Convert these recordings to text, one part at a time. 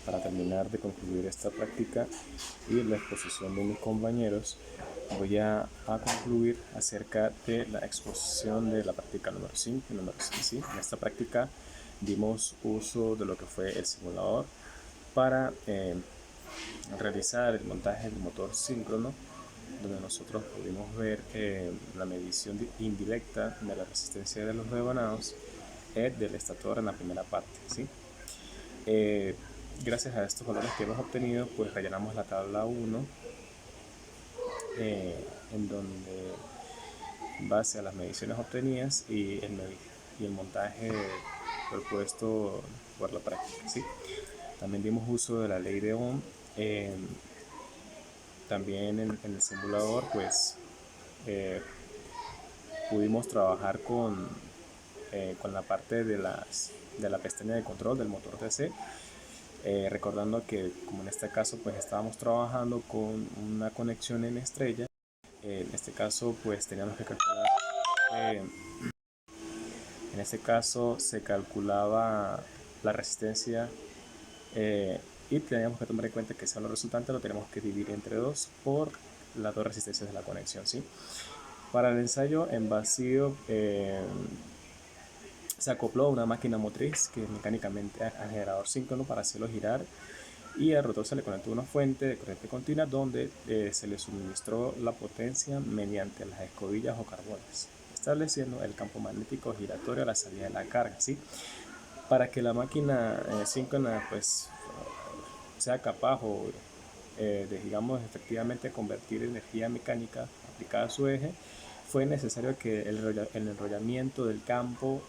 Para terminar de concluir esta práctica y la exposición de mis compañeros, voy a concluir acerca de la exposición de la práctica número 5 y número 6. ¿Sí? En esta práctica dimos uso de lo que fue el simulador para realizar el montaje del motor síncrono, donde nosotros pudimos ver la medición indirecta de la resistencia de los rebanados del estator en la primera parte. ¿Sí? Gracias a estos valores que hemos obtenido, pues rellenamos la tabla 1, en donde, en base a las mediciones obtenidas y el montaje propuesto por la práctica. ¿Sí? También dimos uso de la ley de Ohm. También en el simulador, pues pudimos trabajar con la parte de la pestaña de control del motor DC. Recordando que, como en este caso, pues estábamos trabajando con una conexión en estrella. En este caso, pues teníamos que calcular, en este caso se calculaba la resistencia, y teníamos que tomar en cuenta que ese valor resultante lo tenemos que dividir entre 2 por las dos resistencias de la conexión. ¿Sí? Para el ensayo en vacío, se acopló una máquina motriz que mecánicamente al generador síncrono para hacerlo girar, y al rotor se le conectó una fuente de corriente continua donde se le suministró la potencia mediante las escobillas o carbones, estableciendo el campo magnético giratorio a la salida de la carga. ¿Sí? Para que la máquina síncrona pues sea capaz de, digamos, efectivamente convertir energía mecánica aplicada a su eje, fue necesario que el enrollamiento del campo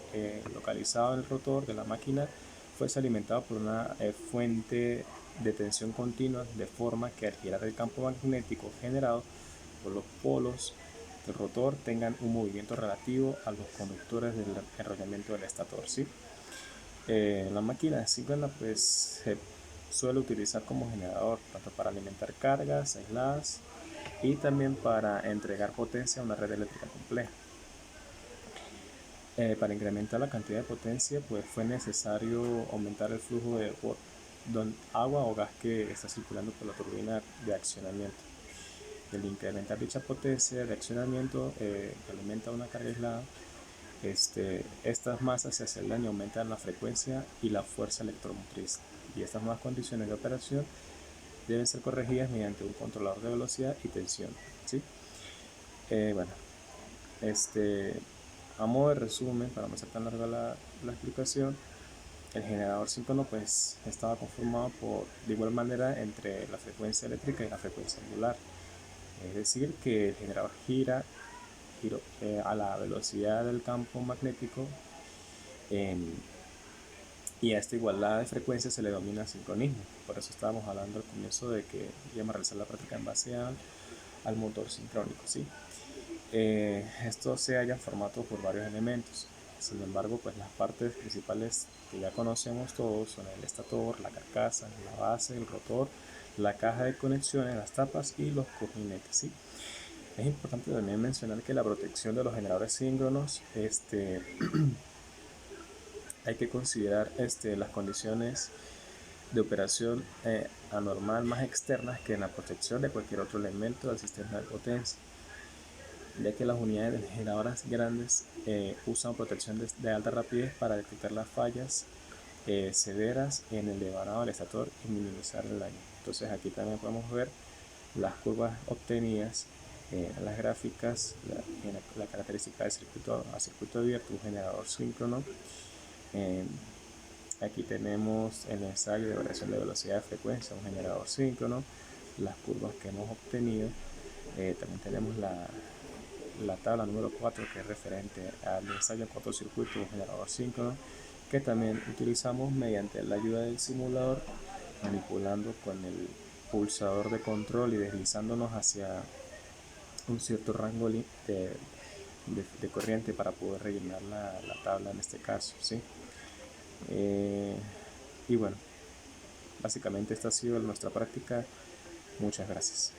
localizado en el rotor de la máquina fuese alimentado por una fuente de tensión continua, de forma que al girar el campo magnético generado por los polos del rotor tengan un movimiento relativo a los conductores del enrollamiento del estator. ¿Sí? La máquina síncrona pues se suele utilizar como generador tanto para alimentar cargas aisladas y también para entregar potencia a una red eléctrica compleja. Para incrementar la cantidad de potencia, pues fue necesario aumentar el flujo de agua o gas que está circulando por la turbina de accionamiento. El incrementar dicha potencia de accionamiento que alimenta una carga aislada, estas masas se aceleran y aumentan la frecuencia y la fuerza electromotriz, y estas nuevas condiciones de operación deben ser corregidas mediante un controlador de velocidad y tensión. ¿Sí? Bueno, a modo de resumen, para no ser tan larga la explicación, el generador síncrono pues estaba conformado de igual manera entre la frecuencia eléctrica y la frecuencia angular. Es decir, que el generador gira a la velocidad del campo magnético, y a esta igualdad de frecuencia se le denomina sincronismo. Por eso estábamos hablando al comienzo de que íbamos a realizar la práctica en base al motor sincrónico. ¿Sí? Esto se halla formado por varios elementos. Sin embargo, pues las partes principales que ya conocemos todos son el estator, la carcasa, la base, el rotor, la caja de conexiones, las tapas y los cojinetes. ¿Sí? Es importante también mencionar que la protección de los generadores síncronos, hay que considerar las condiciones de operación anormal más externas que en la protección de cualquier otro elemento del sistema de potencia, ya que las unidades de generadoras grandes usan protección de alta rapidez para detectar las fallas severas en el devanado del estator y minimizar el daño. Entonces aquí también podemos ver las curvas obtenidas en las gráficas, la característica de circuito a circuito abierto, un generador síncrono. Aquí tenemos el ensayo de variación de velocidad de frecuencia, un generador síncrono, las curvas que hemos obtenido. También tenemos la tabla número 4, que es referente al ensayo en cortocircuito, un generador síncrono, que también utilizamos mediante la ayuda del simulador, manipulando con el pulsador de control y deslizándonos hacia un cierto rango de corriente para poder rellenar la tabla en este caso. ¿Sí? Y bueno, básicamente esta ha sido nuestra práctica. Muchas gracias.